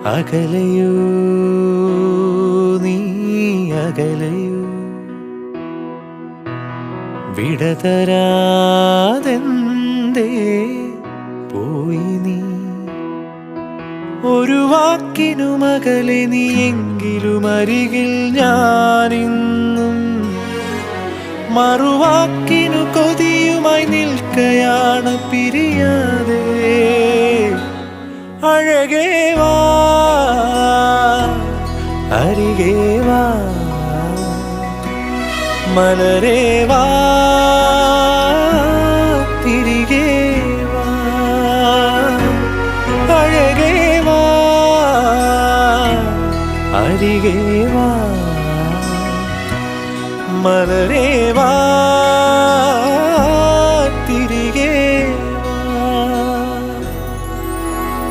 അകലയോ നീ അകലയോ വിടതരാതെന്തേ പോയി നീ ഒരു വാക്കിനുമകലെ നീ എങ്കിലും അരികിൽ ഞാനിന്നും മറുവാക്കിനു കൊതിയുമായി നിൽക്കയാണ് പിരിയാതെ അഴകേ വാ അരികേ വാ മലരേ വാ തിരികെ വാ അഴകേ വാ അരികെ വാ മലരേ